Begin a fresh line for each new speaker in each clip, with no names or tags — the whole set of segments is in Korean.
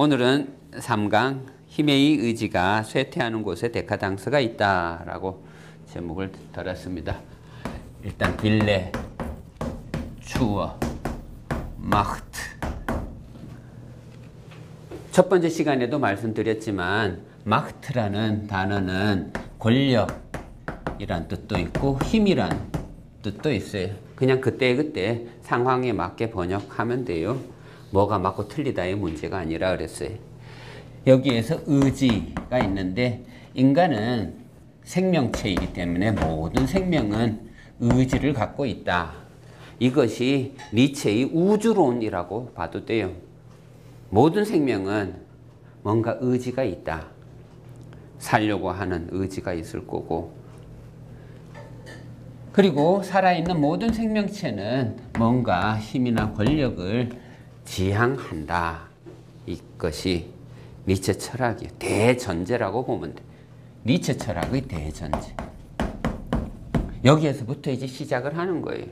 오늘은 3강 힘의 의지가 쇠퇴하는 곳에 데카당스가 있다라고 제목을 달았습니다. 일단 딜레, 추어, 마흐트. 첫 번째 시간에도 말씀드렸지만 마흐트라는 단어는 권력이란 뜻도 있고 힘이란 뜻도 있어요. 그냥 그때그때 상황에 맞게 번역하면 돼요. 뭐가 맞고 틀리다의 문제가 아니라 그랬어요. 여기에서 의지가 있는데 인간은 생명체이기 때문에 모든 생명은 의지를 갖고 있다. 이것이 니체의 우주론이라고 봐도 돼요. 모든 생명은 뭔가 의지가 있다. 살려고 하는 의지가 있을 거고, 그리고 살아있는 모든 생명체는 뭔가 힘이나 권력을 지향한다. 이것이 니체 철학이에요. 대전제라고 보면 돼. 니체 철학의 대전제. 여기에서부터 이제 시작을 하는 거예요.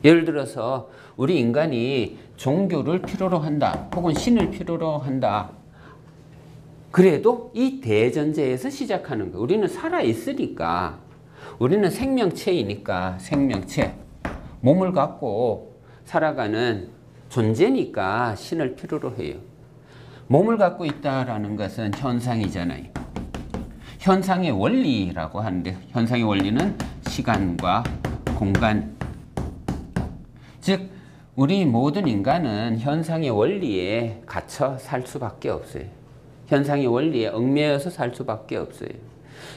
예를 들어서 우리 인간이 종교를 필요로 한다. 혹은 신을 필요로 한다. 그래도 이 대전제에서 시작하는 거예요. 우리는 살아있으니까, 우리는 생명체이니까, 생명체, 몸을 갖고 살아가는 존재니까 신을 필요로 해요. 몸을 갖고 있다라는 것은 현상이잖아요. 현상의 원리라고 하는데, 현상의 원리는 시간과 공간, 즉 우리 모든 인간은 현상의 원리에 갇혀 살 수밖에 없어요. 현상의 원리에 얽매여서 살 수밖에 없어요.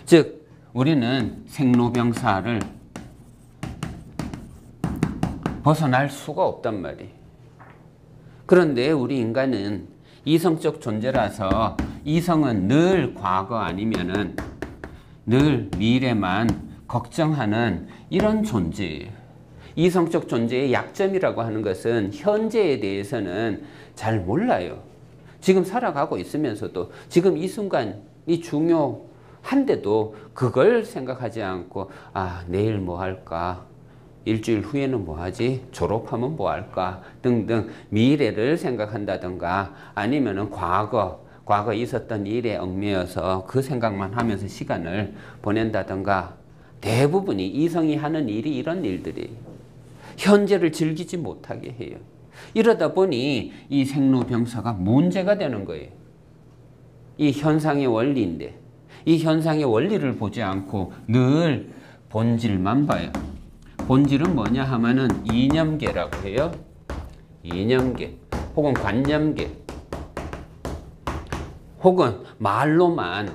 즉 우리는 생로병사를 벗어날 수가 없단 말이에요. 그런데 우리 인간은 이성적 존재라서 이성은 늘 과거 아니면은 늘 미래만 걱정하는 이런 존재예요. 이성적 존재의 약점이라고 하는 것은 현재에 대해서는 잘 몰라요. 지금 살아가고 있으면서도 지금 이 순간이 중요한데도 그걸 생각하지 않고 내일 뭐 할까? 일주일 후에는 뭐 하지? 졸업하면 뭐 할까? 등등 미래를 생각한다든가 아니면은 과거 있었던 일에 얽매여서 그 생각만 하면서 시간을 보낸다든가 대부분이 이성이 하는 일이 이런 일들이에요. 현재를 즐기지 못하게 해요. 이러다 보니 이 생로병사가 문제가 되는 거예요. 이 현상의 원리인데 이 현상의 원리를 보지 않고 늘 본질만 봐요. 본질은 뭐냐 하면은 이념계라고 해요. 이념계 혹은 관념계 혹은 말로만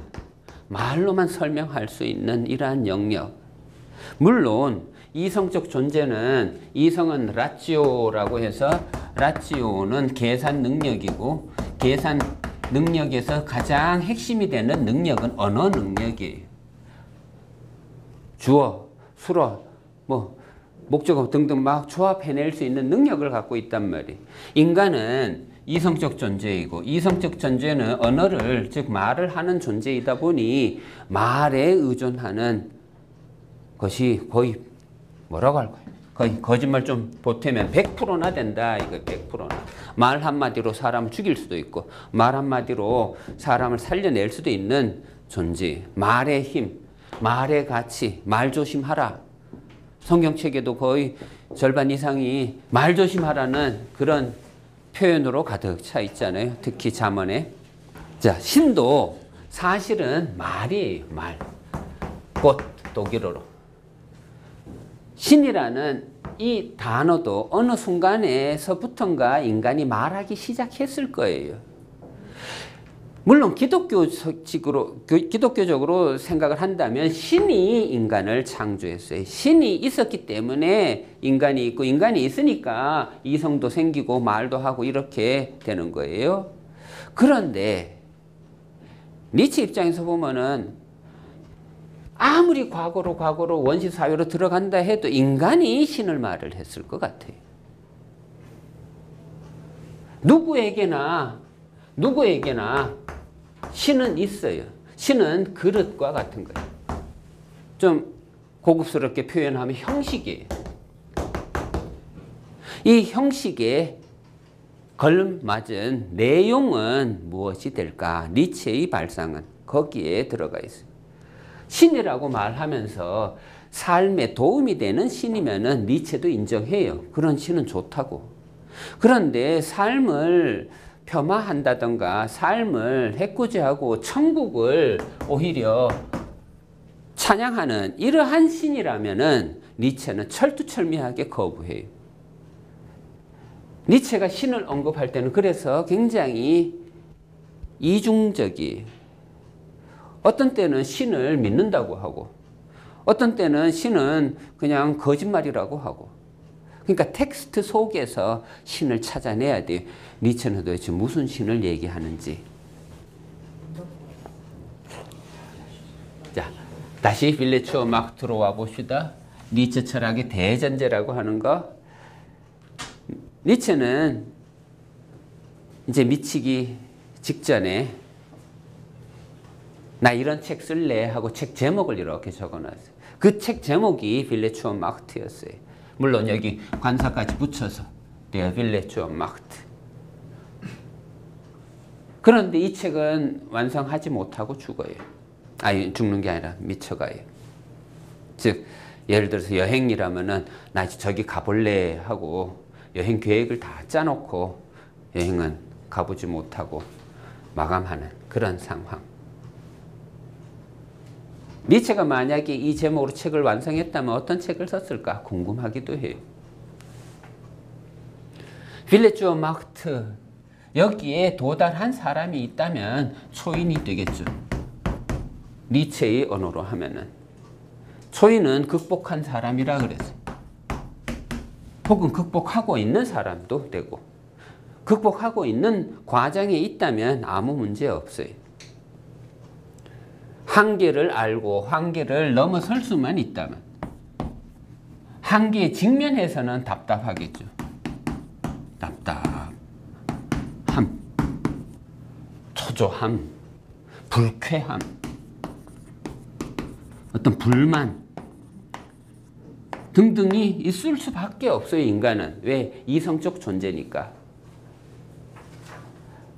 설명할 수 있는 이러한 영역. 물론 이성적 존재는, 이성은 라치오라고 해서 라치오는 계산 능력이고 계산 능력에서 가장 핵심이 되는 능력은 언어 능력이에요. 주어, 수어, 목적어 등등 막 조합해낼 수 있는 능력을 갖고 있단 말이에요. 인간은 이성적 존재이고 이성적 존재는 언어를, 즉 말을 하는 존재이다 보니 말에 의존하는 것이 거의 뭐라고 할까요? 거의 거짓말 좀 보태면 100%나 된다. 이거 100%나. 말 한마디로 사람을 죽일 수도 있고 말 한마디로 사람을 살려낼 수도 있는 존재. 말의 힘, 말의 가치, 말 조심하라. 성경책에도 거의 절반 이상이 말 조심하라는 그런 표현으로 가득 차 있잖아요. 특히 잠언에. 자, 신도 사실은 말이에요. 말. 곧 독일어로. 신이라는 이 단어도 어느 순간에서부턴가 인간이 말하기 시작했을 거예요. 물론 기독교적으로 생각을 한다면 신이 인간을 창조했어요. 신이 있었기 때문에 인간이 있고 인간이 있으니까 이성도 생기고 말도 하고 이렇게 되는 거예요. 그런데 니체 입장에서 보면은 아무리 과거로 원시사회로 들어간다 해도 인간이 신을 말을 했을 것 같아요. 누구에게나 신은 있어요. 신은 그릇과 같은 거예요. 좀 고급스럽게 표현하면 형식이에요. 이 형식에 걸맞은 내용은 무엇이 될까? 니체의 발상은 거기에 들어가 있어요. 신이라고 말하면서 삶에 도움이 되는 신이면은 니체도 인정해요. 그런 신은 좋다고. 그런데 삶을 폄하한다던가 삶을 해코지하고 천국을 오히려 찬양하는 이러한 신이라면은 니체는 철두철미하게 거부해요. 니체가 신을 언급할 때는 그래서 굉장히 이중적이에요. 어떤 때는 신을 믿는다고 하고 어떤 때는 신은 그냥 거짓말이라고 하고, 그러니까 텍스트 속에서 신을 찾아내야 돼요. 니체는 도대체 무슨 신을 얘기하는지. 자, 다시 빌레츠어 막 들어와 봅시다. 니체 철학의 대전제라고 하는 거. 니체는 이제 미치기 직전에 나 이런 책 쓸래 하고 책 제목을 이렇게 적어놨어요. 그 책 제목이 빌레츠어 마흐트였어요. 물론 여기 관사까지 붙여서 Der Wille zur Macht. 그런데 이 책은 완성하지 못하고 죽어요. 아니, 죽는 게 아니라 미쳐가요. 즉 예를 들어서 여행이라면은 나 저기 가볼래 하고 여행 계획을 다 짜놓고 여행은 가보지 못하고 마감하는 그런 상황. 니체가 만약에 이 제목으로 책을 완성했다면 어떤 책을 썼을까 궁금하기도 해요. 빌레츠어 마흐트, 여기에 도달한 사람이 있다면 초인이 되겠죠. 니체의 언어로 하면은 초인은 극복한 사람이라 그랬어요. 혹은 극복하고 있는 사람도 되고, 극복하고 있는 과정에 있다면 아무 문제 없어요. 한계를 알고 한계를 넘어설 수만 있다면, 한계에 직면해서는 답답하겠죠. 답답함, 초조함, 불쾌함, 어떤 불만 등등이 있을 수밖에 없어요. 인간은. 왜? 이성적 존재니까.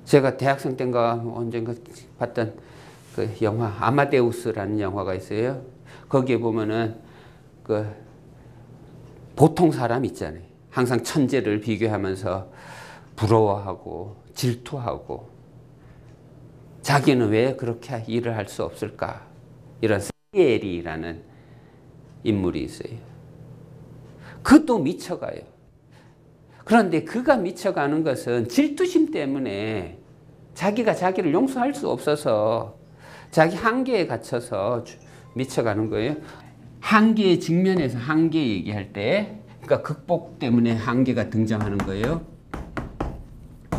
제가 대학생 때인가 언젠가 봤던 그 영화 아마데우스라는 영화가 있어요. 거기에 보면은 그 보통 사람 있잖아요. 항상 천재를 비교하면서 부러워하고 질투하고 자기는 왜 그렇게 일을 할 수 없을까? 이런 사리엘이라는 인물이 있어요. 그도 미쳐가요. 그런데 그가 미쳐가는 것은 질투심 때문에 자기가 자기를 용서할 수 없어서 자기 한계에 갇혀서 미쳐가는 거예요. 한계에 직면해서 한계 얘기할 때, 그러니까 극복 때문에 한계가 등장하는 거예요.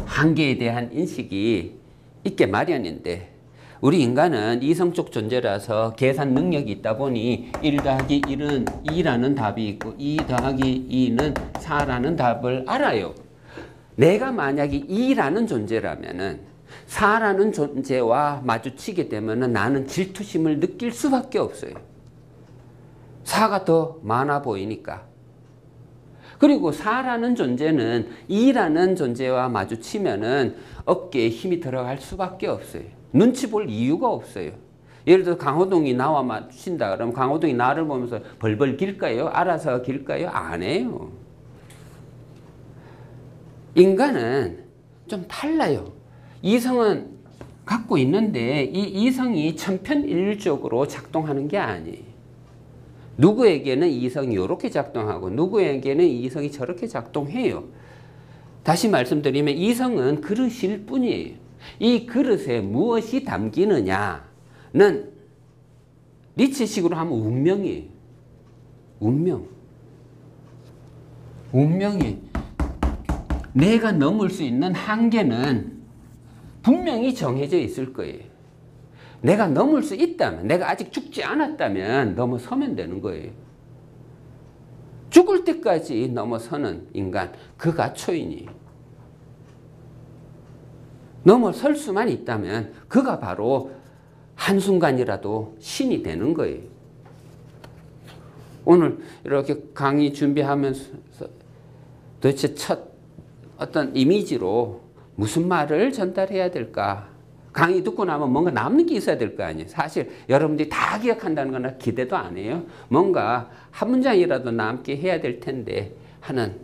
한계에 대한 인식이 있게 마련인데, 우리 인간은 이성적 존재라서 계산 능력이 있다 보니 1 더하기 1은 2라는 답이 있고 2 더하기 2는 4라는 답을 알아요. 내가 만약에 2라는 존재라면은 4라는 존재와 마주치게 되면 나는 질투심을 느낄 수밖에 없어요. 4가 더 많아 보이니까. 그리고 4라는 존재는 2라는 존재와 마주치면은 어깨에 힘이 들어갈 수밖에 없어요. 눈치 볼 이유가 없어요. 예를 들어 강호동이 나와 마주친다 그러면 강호동이 나를 보면서 벌벌 길까요? 알아서 길까요? 안 해요. 인간은 좀 달라요. 이성은 갖고 있는데 이 이성이 천편일률적으로 작동하는 게 아니에요. 누구에게는 이성이 이렇게 작동하고 누구에게는 이성이 저렇게 작동해요. 다시 말씀드리면 이성은 그릇일 뿐이에요. 이 그릇에 무엇이 담기느냐는 니체식으로 하면 운명이에요. 운명이 내가 넘을 수 있는 한계는 분명히 정해져 있을 거예요. 내가 넘을 수 있다면, 내가 아직 죽지 않았다면 넘어서면 되는 거예요. 죽을 때까지 넘어서는 인간, 그가 초인이에요. 넘어설 수만 있다면 그가 바로 한순간이라도 신이 되는 거예요. 오늘 이렇게 강의 준비하면서 도대체 첫 어떤 이미지로 무슨 말을 전달해야 될까? 강의 듣고 나면 뭔가 남는 게 있어야 될 거 아니에요. 사실 여러분들이 다 기억한다는 거나 기대도 안 해요. 뭔가 한 문장이라도 남게 해야 될 텐데 하는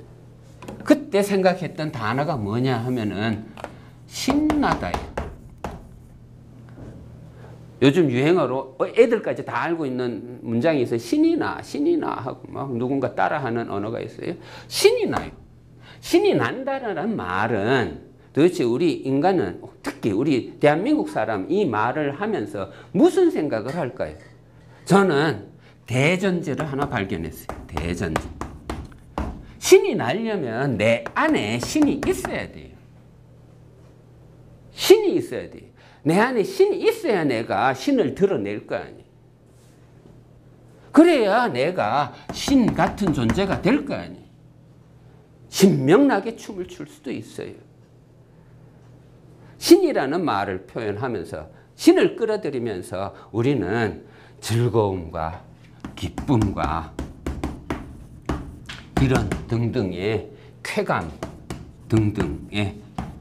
그때 생각했던 단어가 뭐냐 하면은 신나다예요. 요즘 유행어로 애들까지 다 알고 있는 문장이 있어요. 신이 나 하고 막 누군가 따라하는 언어가 있어요. 신이 나요. 신이 난다라는 말은 도대체 우리 인간은 특히 우리 대한민국 사람 이 말을 하면서 무슨 생각을 할까요? 저는 대전제를 하나 발견했어요. 대전제. 신이 나려면 내 안에 신이 있어야 돼요. 신이 있어야 돼요. 내 안에 신이 있어야 내가 신을 드러낼 거 아니에요. 그래야 내가 신 같은 존재가 될 거 아니에요. 신명나게 춤을 출 수도 있어요. 신이라는 말을 표현하면서 신을 끌어들이면서 우리는 즐거움과 기쁨과 이런 등등의 쾌감 등등의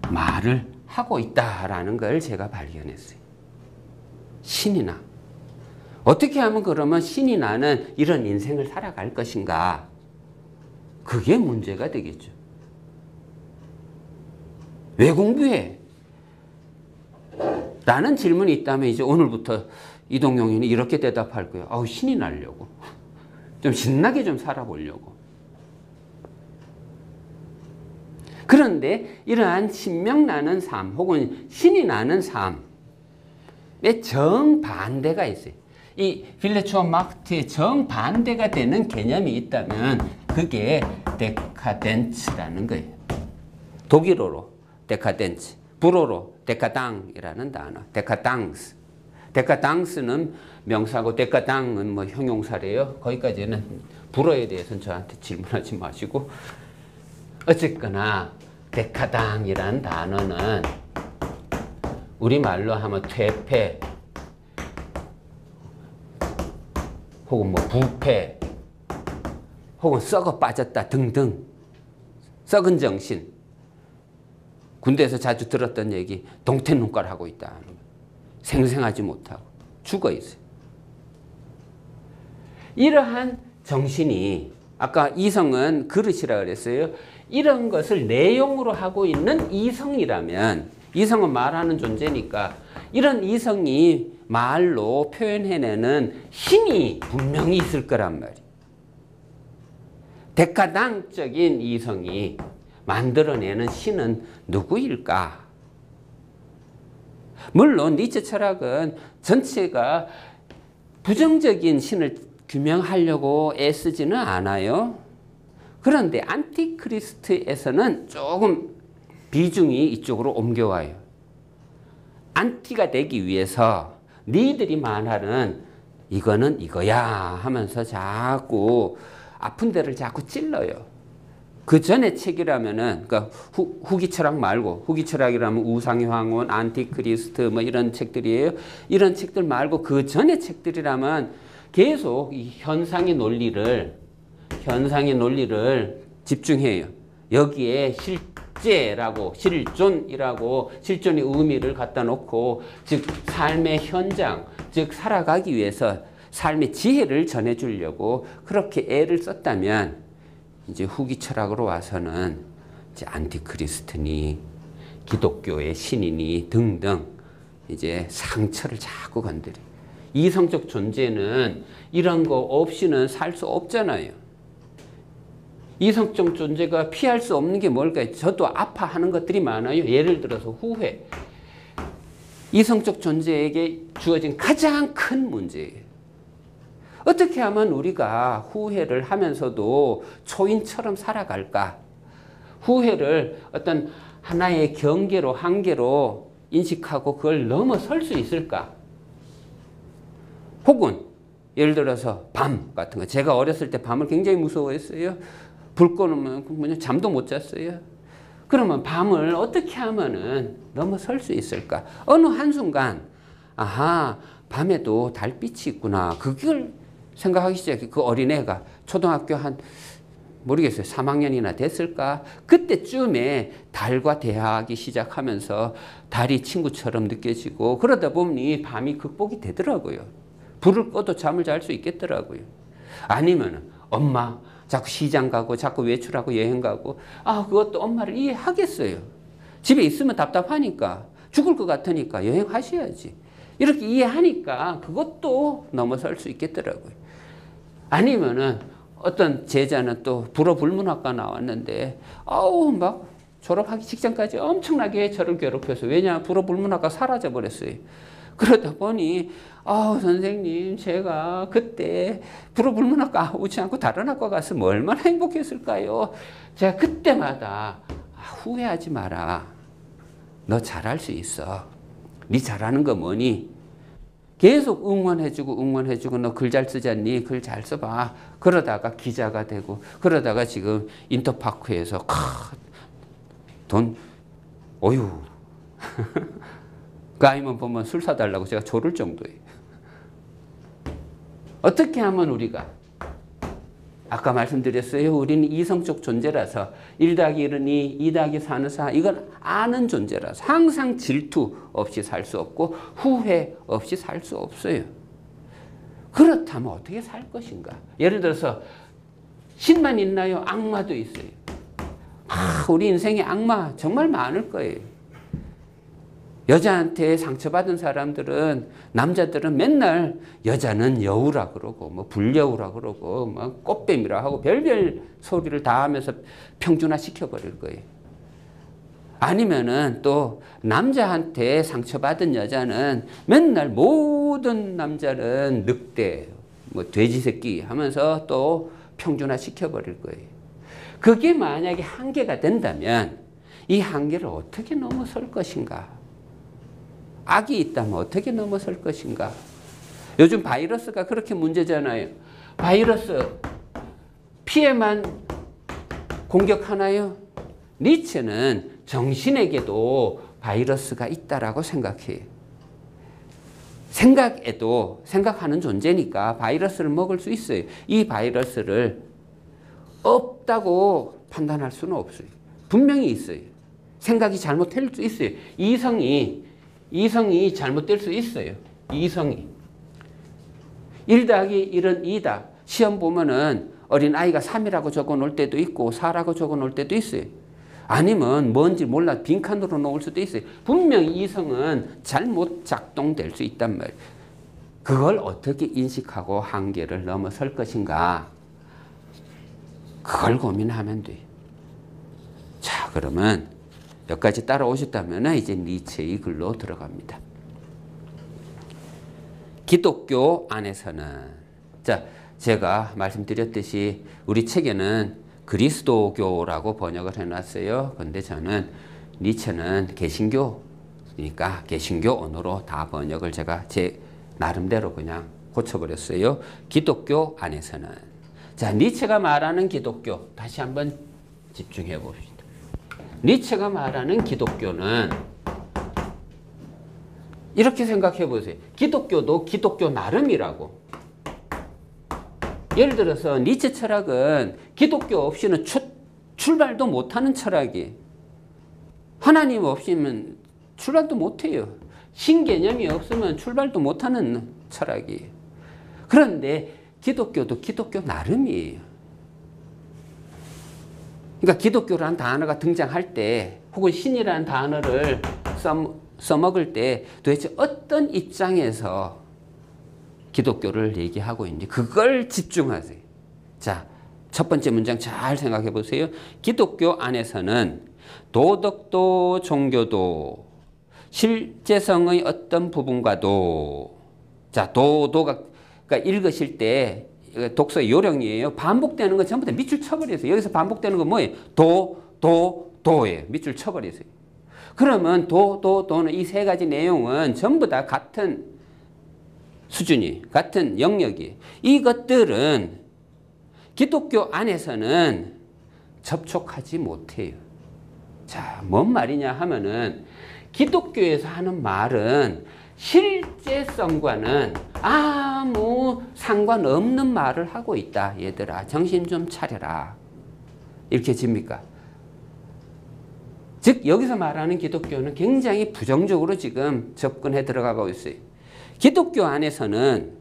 말을 하고 있다라는 걸 제가 발견했어요. 신이 나. 어떻게 하면 그러면 신이 나는 이런 인생을 살아갈 것인가? 그게 문제가 되겠죠. 왜 공부해? 라는 질문이 있다면 이제 오늘부터 이동용이는 이렇게 대답할 거예요. 아우, 신이 나려고. 좀 신나게 좀 살아보려고. 그런데 이러한 신명나는 삶 혹은 신이 나는 삶의 정반대가 있어요. 이 빌레츠와 마르크트의 정반대가 되는 개념이 있다면 그게 데카덴츠라는 거예요. 독일어로 데카덴츠, 불어로 데카당이라는 단어, 데카당스. 데카당스는 명사고 데카당은 뭐 형용사래요. 거기까지는 불어에 대해서는 저한테 질문하지 마시고 어쨌거나 데카당이라는 단어는 우리말로 하면 퇴폐 혹은 뭐 부패 혹은 썩어 빠졌다 등등 썩은 정신 군대에서 자주 들었던 얘기 동태눈깔 하고 있다. 생생하지 못하고 죽어 있어요. 이러한 정신이 아까 이성은 그릇이라 그랬어요. 이런 것을 내용으로 하고 있는 이성이라면 이성은 말하는 존재니까 이런 이성이 말로 표현해내는 힘이 분명히 있을 거란 말이에요. 데카당적인 이성이 만들어내는 신은 누구일까? 물론 니체 철학은 전체가 부정적인 신을 규명하려고 애쓰지는 않아요. 그런데 안티크리스트에서는 조금 비중이 이쪽으로 옮겨와요. 안티가 되기 위해서 니들이 말하는 이거는 이거야 하면서 자꾸 아픈 데를 자꾸 찔러요. 그 전에 책이라면은 그러니까 후기 철학 말고 후기 철학이라면 우상의 황혼, 안티크리스트 뭐 이런 책들이에요. 이런 책들 말고 그 전에 책들이라면 계속 이 현상의 논리를 집중해요. 여기에 실제라고 실존이라고 실존의 의미를 갖다 놓고 즉 삶의 현장 즉 살아가기 위해서 삶의 지혜를 전해주려고 그렇게 애를 썼다면 이제 후기 철학으로 와서는 이제 안티크리스트니 기독교의 신이니 등등 이제 상처를 자꾸 건드려. 이성적 존재는 이런 거 없이는 살 수 없잖아요. 이성적 존재가 피할 수 없는 게 뭘까요? 저도 아파하는 것들이 많아요. 예를 들어서 후회. 이성적 존재에게 주어진 가장 큰 문제예요. 어떻게 하면 우리가 후회를 하면서도 초인처럼 살아갈까? 후회를 어떤 하나의 경계로, 한계로 인식하고 그걸 넘어설 수 있을까? 혹은 예를 들어서 밤 같은 거. 제가 어렸을 때 밤을 굉장히 무서워했어요. 불 꺼놓으면 잠도 못 잤어요. 그러면 밤을 어떻게 하면은 넘어설 수 있을까? 어느 한순간 아하, 밤에도 달빛이 있구나. 그걸 생각하기 시작해. 그 어린애가 초등학교 한 모르겠어요. 3학년이나 됐을까? 그때쯤에 달과 대화하기 시작하면서 달이 친구처럼 느껴지고 그러다 보니 밤이 극복이 되더라고요. 불을 꺼도 잠을 잘 수 있겠더라고요. 아니면 엄마 자꾸 시장 가고 자꾸 외출하고 여행 가고 그것도 엄마를 이해하겠어요. 집에 있으면 답답하니까 죽을 것 같으니까 여행하셔야지. 이렇게 이해하니까 그것도 넘어설 수 있겠더라고요. 아니면은 어떤 제자는 또 불어불문학과 나왔는데 막 졸업하기 직전까지 엄청나게 저를 괴롭혀서 왜냐 불어불문학과 사라져 버렸어요. 그러다 보니 선생님 제가 그때 불어불문학과 오지 않고 다른 학과 갔으면 얼마나 행복했을까요? 제가 그때마다 후회하지 마라. 너 잘할 수 있어. 네 잘하는 거 뭐니? 계속 응원해주고 너 글 잘 쓰지 않니? 글 잘 써봐. 그러다가 기자가 되고 그러다가 지금 인터파크에서 돈 어휴 그 아이만 보면 술 사달라고 제가 조를 정도예요. 어떻게 하면 우리가 아까 말씀드렸어요. 우리는 이성적 존재라서 1 더하기 1은 2, 2 더하기 4는 4 이건 아는 존재라서 항상 질투 없이 살 수 없고 후회 없이 살 수 없어요. 그렇다면 어떻게 살 것인가? 예를 들어서 신만 있나요? 악마도 있어요. 우리 인생에 악마 정말 많을 거예요. 여자한테 상처받은 사람들은 남자들은 맨날 여자는 여우라 그러고 뭐 불여우라 그러고 뭐 꽃뱀이라 하고 별별 소리를 다 하면서 평준화 시켜버릴 거예요. 아니면은 또 남자한테 상처받은 여자는 맨날 모든 남자는 늑대 뭐 돼지 새끼 하면서 또 평준화 시켜버릴 거예요. 그게 만약에 한계가 된다면 이 한계를 어떻게 넘어설 것인가? 악이 있다면 어떻게 넘어설 것인가? 요즘 바이러스가 그렇게 문제잖아요. 바이러스 피해만 공격하나요? 니체는 정신에게도 바이러스가 있다라고 생각해요. 생각에도 생각하는 존재니까 바이러스를 먹을 수 있어요. 이 바이러스를 없다고 판단할 수는 없어요. 분명히 있어요. 생각이 잘못될 수 있어요. 이성이 잘못될 수 있어요. 이성이. 1 더하기 1은 2다. 시험 보면은 어린아이가 3이라고 적어 놓을 때도 있고 4라고 적어 놓을 때도 있어요. 아니면 뭔지 몰라 빈칸으로 놓을 수도 있어요. 분명히 이성은 잘못 작동될 수 있단 말이에요. 그걸 어떻게 인식하고 한계를 넘어설 것인가? 그걸 고민하면 돼요. 자, 그러면 여기까지 따라오셨다면 이제 니체의 글로 들어갑니다. 기독교 안에서는 자 제가 말씀드렸듯이 우리 책에는 그리스도교라고 번역을 해놨어요. 근데 저는 니체는 개신교니까 개신교 언어로 다 번역을 제가 제 나름대로 그냥 고쳐버렸어요. 기독교 안에서는 자 니체가 말하는 기독교 다시 한번 집중해 봅시다. 니체가 말하는 기독교는 이렇게 생각해 보세요. 기독교도 기독교 나름이라고. 예를 들어서 니체 철학은 기독교 없이는 출발도 못하는 철학이에요. 하나님 없이면 출발도 못해요. 신개념이 없으면 출발도 못하는 철학이에요. 그런데 기독교도 기독교 나름이에요. 그러니까 기독교라는 단어가 등장할 때 혹은 신이라는 단어를 써먹을 때 도대체 어떤 입장에서 기독교를 얘기하고 있는지 그걸 집중하세요. 자, 첫 번째 문장 잘 생각해 보세요. 기독교 안에서는 도덕도 종교도 실제성의 어떤 부분과도 자, 도가 그러니까 읽으실 때 독서의 요령이에요. 반복되는 거 전부 다 밑줄 쳐버리세요. 여기서 반복되는 건 뭐예요? 도예요. 밑줄 쳐버리세요. 그러면 도는 이 세 가지 내용은 전부 다 같은 수준이, 같은 영역이. 이것들은 기독교 안에서는 접촉하지 못해요. 자, 뭔 말이냐 하면은 기독교에서 하는 말은 실제성과는 아무 상관없는 말을 하고 있다. 얘들아, 정신 좀 차려라. 읽혀집니까? 즉 여기서 말하는 기독교는 굉장히 부정적으로 지금 접근해 들어가고 있어요. 기독교 안에서는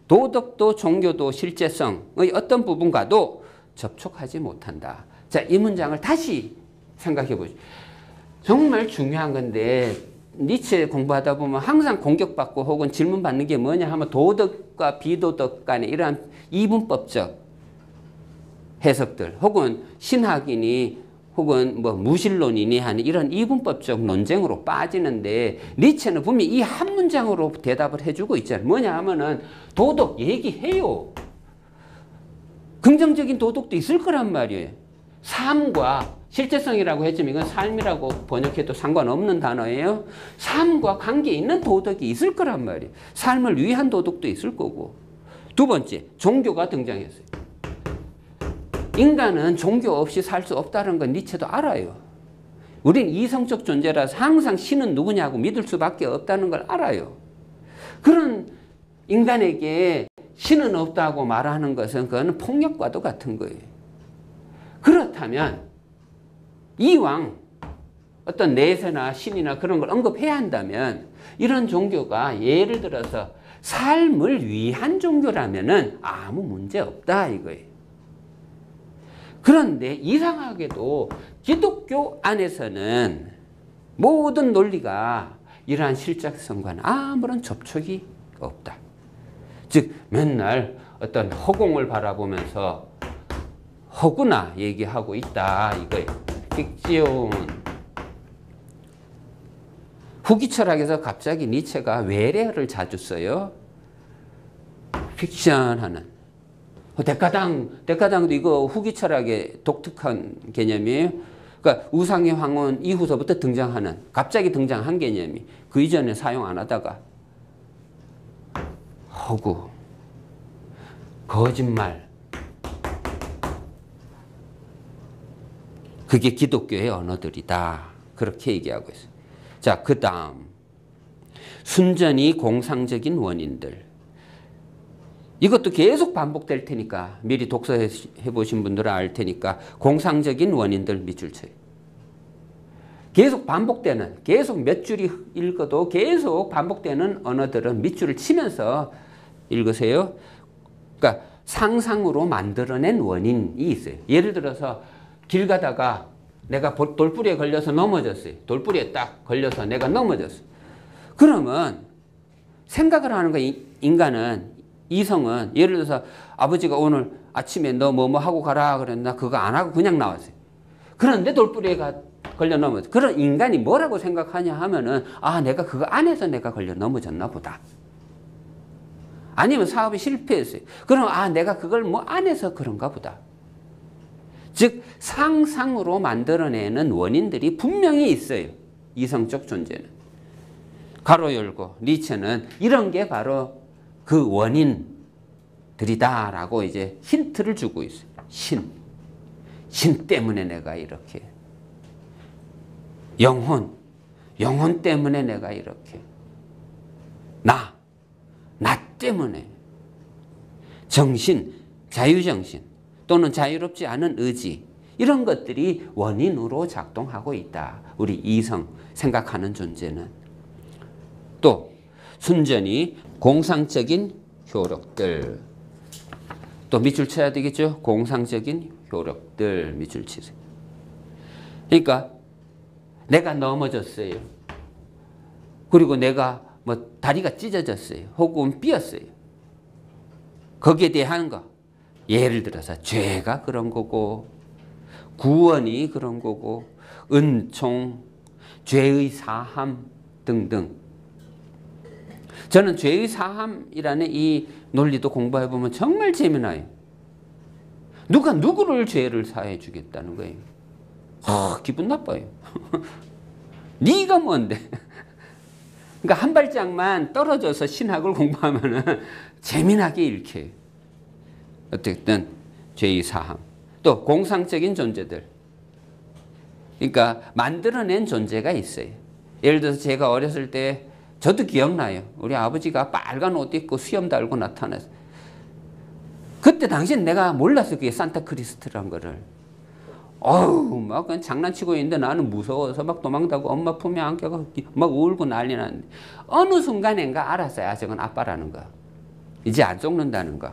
도덕도 종교도 실제성의 어떤 부분과도 접촉하지 못한다. 자, 이 문장을 다시 생각해 보죠. 정말 중요한 건데 니체 공부하다 보면 항상 공격받고 혹은 질문받는 게 뭐냐 하면 도덕과 비도덕 간의 이러한 이분법적 해석들 혹은 신학인이 혹은 뭐 무신론이니 하는 이런 이분법적 논쟁으로 빠지는데 니체는 분명히 이 한 문장으로 대답을 해주고 있잖아요. 뭐냐 하면은 도덕 얘기해요. 긍정적인 도덕도 있을 거란 말이에요. 삶과 실제성이라고 했지만 이건 삶이라고 번역해도 상관없는 단어예요. 삶과 관계 있는 도덕이 있을 거란 말이에요. 삶을 위한 도덕도 있을 거고. 두 번째, 종교가 등장했어요. 인간은 종교 없이 살 수 없다는 건 니체도 알아요. 우린 이성적 존재라서 항상 신은 누구냐고 믿을 수밖에 없다는 걸 알아요. 그런 인간에게 신은 없다고 말하는 것은 그거는 폭력과도 같은 거예요. 그렇다면 이왕 어떤 내세나 신이나 그런 걸 언급해야 한다면 이런 종교가 예를 들어서 삶을 위한 종교라면은 아무 문제 없다 이거예요. 그런데 이상하게도 기독교 안에서는 모든 논리가 이러한 실제성과는 아무런 접촉이 없다. 즉 맨날 어떤 허공을 바라보면서 허구나 얘기하고 있다 이거예요. 픽션. 후기 철학에서 갑자기 니체가 외래어를 자주 써요. 픽션하는. 데카당도 이거 후기 철학의 독특한 개념이에요. 그러니까 우상의 황혼 이후서부터 등장하는, 갑자기 등장한 개념이 그 이전에 사용 안 하다가 허구, 거짓말, 그게 기독교의 언어들이다. 그렇게 얘기하고 있어요. 자, 그 다음 순전히 공상적인 원인들. 이것도 계속 반복될 테니까 미리 독서해 보신 분들은 알 테니까 공상적인 원인들 밑줄 쳐요. 계속 반복되는, 계속 몇 줄이 읽어도 계속 반복되는 언어들은 밑줄을 치면서 읽으세요. 그러니까 상상으로 만들어낸 원인이 있어요. 예를 들어서 길 가다가 내가 돌뿌리에 걸려서 넘어졌어요. 돌뿌리에 딱 걸려서 내가 넘어졌어요. 그러면 생각을 하는 거 인간은 이성은 예를 들어서 아버지가 오늘 아침에 너 뭐 하고 가라 그랬나 그거 안 하고 그냥 나왔어요. 그런데 돌뿌리에 걸려 넘어졌어요. 그런 인간이 뭐라고 생각하냐 하면은 아 내가 그거 안에서 내가 걸려 넘어졌나 보다. 아니면 사업이 실패했어요. 그럼 아 내가 그걸 뭐 안에서 그런가 보다. 즉 상상으로 만들어내는 원인들이 분명히 있어요. 이성적 존재는. 가로 열고 니체는 이런 게 바로 그 원인들이다라고 이제 힌트를 주고 있어요. 신 때문에 내가 이렇게. 영혼 때문에 내가 이렇게. 나 때문에. 정신, 자유정신 또는 자유롭지 않은 의지 이런 것들이 원인으로 작동하고 있다. 우리 이성 생각하는 존재는. 또 순전히 공상적인 효력들. 또 밑줄 쳐야 되겠죠. 공상적인 효력들 밑줄 치세요. 그러니까 내가 넘어졌어요. 그리고 내가 뭐 다리가 찢어졌어요. 혹은 삐었어요. 거기에 대한 거. 예를 들어서 죄가 그런 거고 구원이 그런 거고 은총, 죄의 사함 등등. 저는 죄의 사함이라는 이 논리도 공부해보면 정말 재미나요. 누가 누구를 죄를 사해 주겠다는 거예요. 기분 나빠요. 네가 뭔데? 그러니까 한 발짝만 떨어져서 신학을 공부하면 재미나게 읽혀요. 어쨌든 죄의 사함. 또 공상적인 존재들. 그러니까 만들어낸 존재가 있어요. 예를 들어서 제가 어렸을 때 저도 기억나요. 우리 아버지가 빨간 옷 입고 수염 달고 나타났어요. 그때 당시엔 내가 몰랐어요. 그게 산타크리스트란 거를. 어우, 막 그냥 장난치고 있는데 나는 무서워서 막 도망가고 엄마 품에 안겨서 막 울고 난리 났는데 어느 순간인가 알았어요. 아, 저건 아빠라는 거. 이제 안 속는다는 거.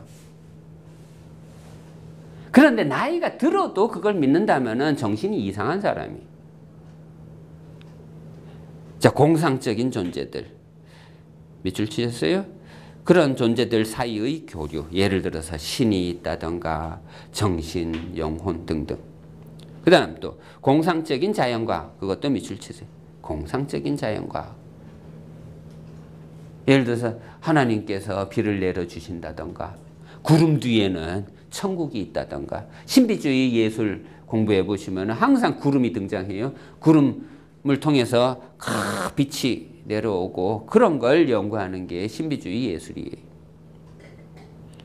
그런데 나이가 들어도 그걸 믿는다면은 정신이 이상한 사람이. 자, 공상적인 존재들. 밑줄 치셨어요? 그런 존재들 사이의 교류. 예를 들어서 신이 있다던가 정신, 영혼 등등. 그 다음 또 공상적인 자연과학. 그것도 밑줄 치세요. 공상적인 자연과학. 예를 들어서 하나님께서 비를 내려주신다던가 구름 뒤에는 천국이 있다던가. 신비주의 예술 공부해 보시면 항상 구름이 등장해요. 구름을 통해서 빛이 내려오고 그런 걸 연구하는 게 신비주의 예술이에요.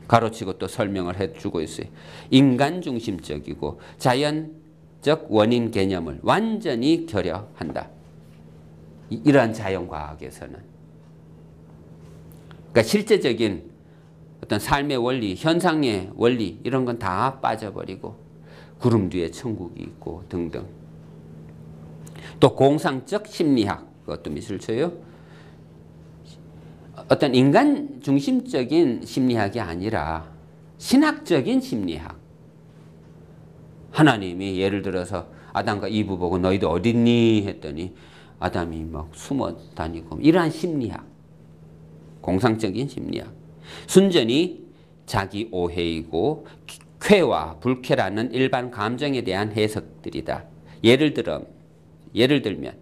가로치고 또 설명을 해주고 있어요. 인간 중심적이고 자연적 원인 개념을 완전히 결여한다. 이러한 자연과학에서는. 그러니까 실제적인 어떤 삶의 원리, 현상의 원리 이런 건 다 빠져버리고 구름 뒤에 천국이 있고 등등. 또 공상적 심리학, 그것도 밑줄 쳐요. 어떤 인간 중심적인 심리학이 아니라 신학적인 심리학. 하나님이 예를 들어서 아담과 이브 보고 너희도 어딨니 했더니 아담이 막 숨어 다니고 이러한 심리학. 공상적인 심리학. 순전히 자기 오해이고 쾌와 불쾌라는 일반 감정에 대한 해석들이다. 예를 들면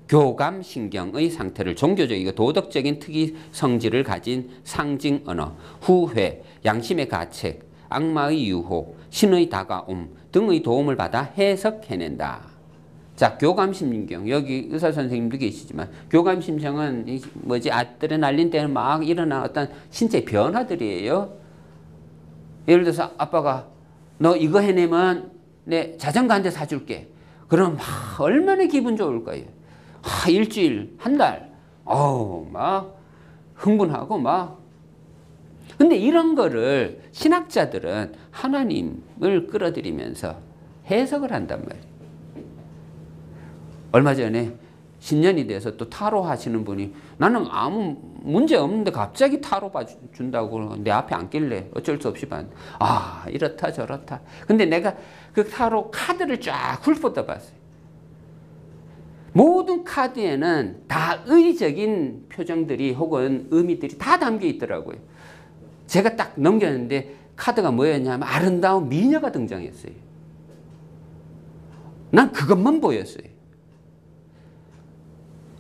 교감신경의 상태를 종교적이고 도덕적인 특이 성질을 가진 상징 언어, 후회, 양심의 가책, 악마의 유혹, 신의 다가옴 등의 도움을 받아 해석해낸다. 자, 교감신경. 여기 의사선생님도 계시지만 교감신경은 아드레날린 때는 막 일어난 어떤 신체 변화들이에요. 예를 들어서 아빠가 너 이거 해내면 내 자전거 한 대 사줄게. 그럼 막 얼마나 기분 좋을 거예요. 일주일, 한 달, 막 흥분하고 막. 근데 이런 거를 신학자들은 하나님을 끌어들이면서 해석을 한단 말이에요. 얼마 전에 신년이 돼서 또 타로 하시는 분이 나는 아무 문제 없는데 갑자기 타로 봐준다고 내 앞에 앉길래 어쩔 수 없이 봤는데 이렇다 저렇다. 근데 내가 그 타로 카드를 쫙 훑어봤어요. 모든 카드에는 다 의적인 표정들이 혹은 의미들이 다 담겨 있더라고요. 제가 딱 넘겼는데 카드가 뭐였냐면 아름다운 미녀가 등장했어요. 난 그것만 보였어요.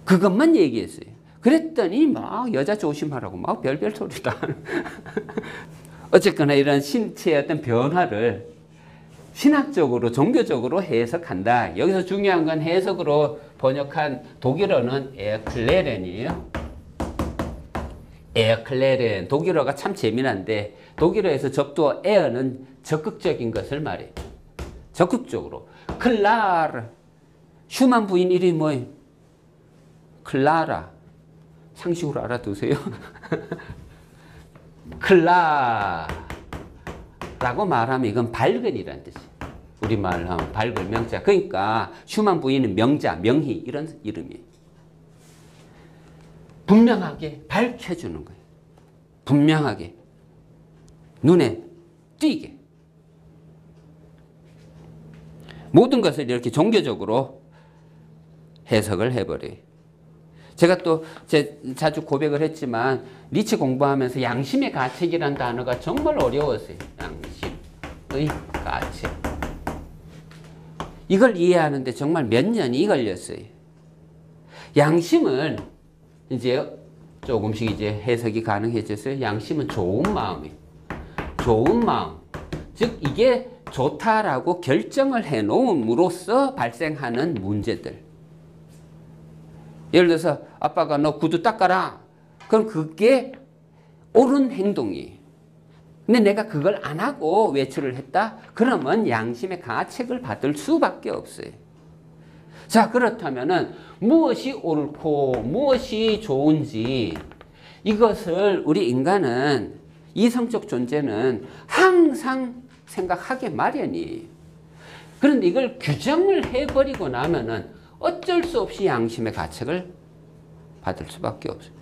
그것만 얘기했어요. 그랬더니 막 여자 조심하라고 막 별별 소리 다 어쨌거나 이런 신체의 어떤 변화를 신학적으로 종교적으로 해석한다. 여기서 중요한 건 해석으로 번역한 독일어는 에어클레렌이에요. 에어클레렌. 독일어가 참 재미난데 독일어에서 접두어 에어는 적극적인 것을 말해요. 적극적으로. 클라르. 슈만 부인 이름이 뭐예요? 클라라. 상식으로 알아두세요. 클라라고 말하면 이건 밝은이라는 뜻이에요. 우리말로 하면 밝은 명자. 그러니까 슈만 부인은 명자, 명희 이런 이름이에요. 분명하게 밝혀주는 거예요. 분명하게 눈에 띄게. 모든 것을 이렇게 종교적으로 해석을 해버려요. 제가 또 자주 고백을 했지만 니체 공부하면서 양심의 가책이라는 단어가 정말 어려웠어요. 양심의 가책. 이걸 이해하는데 정말 몇 년이 걸렸어요. 양심은 이제 조금씩 이제 해석이 가능해졌어요. 양심은 좋은 마음이에요. 좋은 마음. 즉 이게 좋다라고 결정을 해놓음으로써 발생하는 문제들. 예를 들어서 아빠가 너 구두 닦아라. 그럼 그게 옳은 행동이에요. 근데 내가 그걸 안 하고 외출을 했다? 그러면 양심의 가책을 받을 수밖에 없어요. 자, 그렇다면은 무엇이 옳고 무엇이 좋은지 이것을 우리 인간은 이성적 존재는 항상 생각하게 마련이에요. 그런데 이걸 규정을 해버리고 나면은 어쩔 수 없이 양심의 가책을 받을 수밖에 없어요.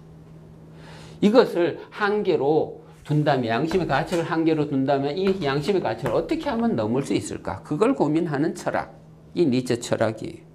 이것을 한계로 둔다면, 양심의 가책을 한계로 둔다면 이 양심의 가책을 어떻게 하면 넘을 수 있을까? 그걸 고민하는 철학이 니체 철학이에요.